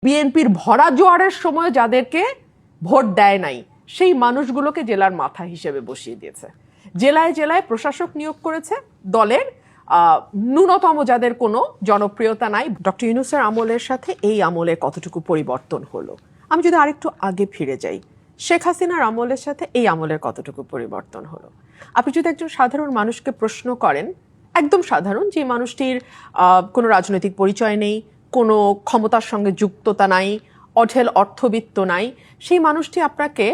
বিএনপির ভরা জোয়ারের সময় যাদেরকে ভোট দেয় নাই সেই মানুষগুলোকে জেলার মাথা হিসেবে বসিয়ে দিয়েছে। জেলায় জেলায় প্রশাসক নিয়োগ করেছে দলের ন্যূনতম যাদের কোনো জনপ্রিয়তা নাই। ডক্টর ইউনূসের আমলের সাথে এই আমলে কতটুকু পরিবর্তন হলো? আমি যদি আরেকটু আগে ফিরে যাই, শেখ হাসিনার আমলের সাথে এই আমলের কতটুকু পরিবর্তন হলো? আপনি যদি একজন সাধারণ মানুষকে প্রশ্ন করেন, একদম সাধারণ, যে মানুষটির কোনো রাজনৈতিক পরিচয় নেই, কোনো ক্ষমতার সঙ্গে যুক্ততা নাই, অঢেল অর্থবিত্ত নাই, সেই মানুষটি আপনাকে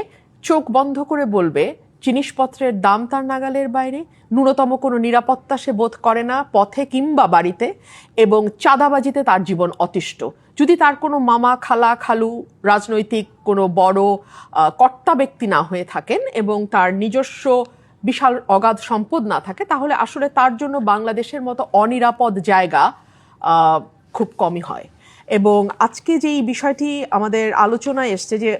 চোখ বন্ধ করে বলবে জিনিসপত্রের দাম তার নাগালের বাইরে, ন্যূনতম কোনো নিরাপত্তা সে বোধ করে না পথে কিংবা বাড়িতে, এবং চাঁদাবাজিতে তার জীবন অতিষ্ঠ। যদি তার কোনো মামা খালা খালু রাজনৈতিক কোনো বড় কর্তা ব্যক্তি না হয়ে থাকেন এবং তার নিজস্ব বিশাল অগাধ সম্পদ না থাকে, তাহলে আসলে তার জন্য বাংলাদেশের মতো অনিরাপদ জায়গা খুব কমই হয়। এবং আজকে যে এই বিষয়টি আমাদের আলোচনায় এসছে যে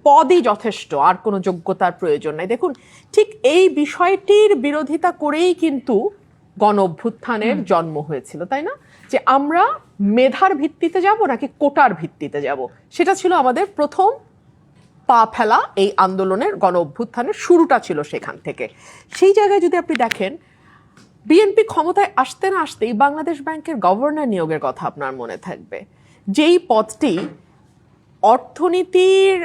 পদই যথেষ্ট, আর কোনো যোগ্যতার প্রয়োজন নাই, দেখুন ঠিক এই বিষয়টির বিরোধিতা করেই কিন্তু গণ অভ্যুত্থানের জন্ম হয়েছিল, তাই না? যে আমরা মেধার ভিত্তিতে যাব নাকি কোটার ভিত্তিতে যাব, সেটা ছিল আমাদের প্রথম পা ফেলা এই আন্দোলনের। গণ অভ্যুত্থানের শুরুটা ছিল সেখান থেকে। সেই জায়গায় যদি আপনি দেখেন, বিএনপি ক্ষমতায় আসতে না আসতেই বাংলাদেশ ব্যাংকের গভর্নর নিয়োগের কথা আপনার মনে থাকবে, যেই পদটি অর্থনীতির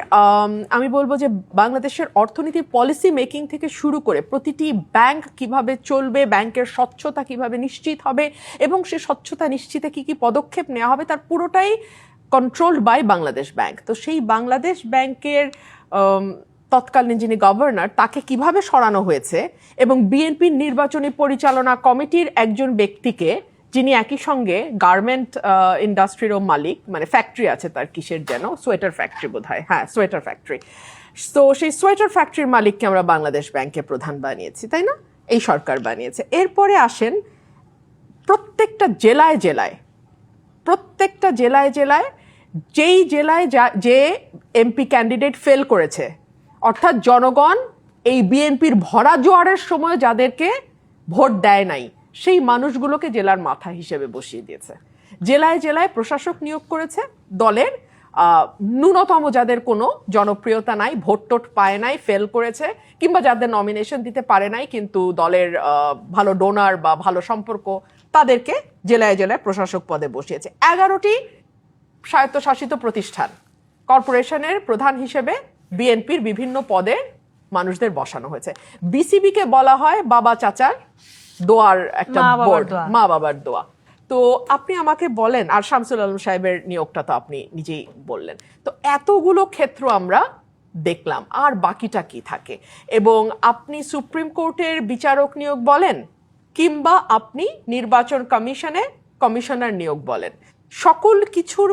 আমি বলবো যে বাংলাদেশের অর্থনীতির পলিসি মেকিং থেকে শুরু করে প্রতিটি ব্যাংক কিভাবে চলবে, ব্যাংকের স্বচ্ছতা কিভাবে নিশ্চিত হবে এবং সে স্বচ্ছতা নিশ্চিতে কি কি পদক্ষেপ নেওয়া হবে, তার পুরোটাই কন্ট্রোলড বাই বাংলাদেশ ব্যাংক। তো সেই বাংলাদেশ ব্যাংকের তৎকালীন যিনি গভর্নর, তাকে কিভাবে সরানো হয়েছে এবং বিএনপির নির্বাচনী পরিচালনা কমিটির একজন ব্যক্তিকে, যিনি একই সঙ্গে গার্মেন্ট ইন্ডাস্ট্রিরও মালিক, মানে ফ্যাক্টরি আছে তার, কিসের যেন, সোয়েটার ফ্যাক্টরি বোধ হয়, হ্যাঁ সোয়েটার ফ্যাক্টরি, তো সেই সোয়েটার ফ্যাক্টরির মালিককে আমরা বাংলাদেশ ব্যাংকের প্রধান বানিয়েছি, তাই না? এই সরকার বানিয়েছে। এরপরে আসেন প্রত্যেকটা জেলায় জেলায় যেই জেলায় যে এমপি ক্যান্ডিডেট ফেল করেছে, অর্থাৎ জনগণ এই বিএনপির ভরা জোয়ারের সময় যাদেরকে ভোট দেয় নাই সেই মানুষগুলোকে জেলার মাথা হিসেবে বসিয়ে দিয়েছে। জেলায় জেলায় প্রশাসক নিয়োগ করেছে দলের ন্যূনতম যাদের কোনো জনপ্রিয়তা নাই, ভোট টোট পায় নাই, ফেল করেছে, কিংবা যাদের নমিনেশন দিতে পারে নাই কিন্তু দলের ভালো ডোনার বা ভালো সম্পর্ক, তাদেরকে জেলায় জেলায় প্রশাসক পদে বসিয়েছে। 11টি স্বায়ত্তশাসিত প্রতিষ্ঠান, কর্পোরেশনের প্রধান হিসেবে বিএনপির বিভিন্ন পদে মানুষদের বসানো হয়েছে। বিসিবিকে বলা হয় বাবা চাচার দোয়ার একটা বোর্ড, মা বাবার দোয়া। তো আপনি আমাকে বলেন, আর শামসুল আলম সাহেবের নিয়োগটা তো আপনি নিজেই বললেন, তো এতগুলো ক্ষেত্র আমরা দেখলাম, আর বাকিটা কি থাকে? এবং আপনি সুপ্রিম কোর্টের বিচারক নিয়োগ বলেন কিংবা আপনি নির্বাচন কমিশনে কমিশনার নিয়োগ বলেন, সকল কিছুর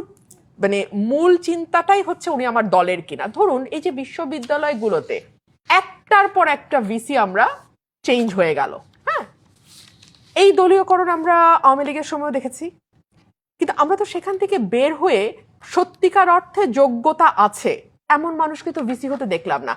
মানে মূল চিন্তাটাই হচ্ছে উনি আমার দলের কিনা। ধরুন এই যে বিশ্ববিদ্যালয়গুলোতে একটার পর একটা ভিসি আমরা চেঞ্জ হয়ে গেল, হ্যাঁ, এই দলীয়করণ আমরা আওয়ামী লীগের সময় দেখেছি, কিন্তু আমরা তো সেখান থেকে বের হয়ে সত্যিকার অর্থে যোগ্যতা আছে এমন মানুষকে তো ভিসি হতে দেখলাম না।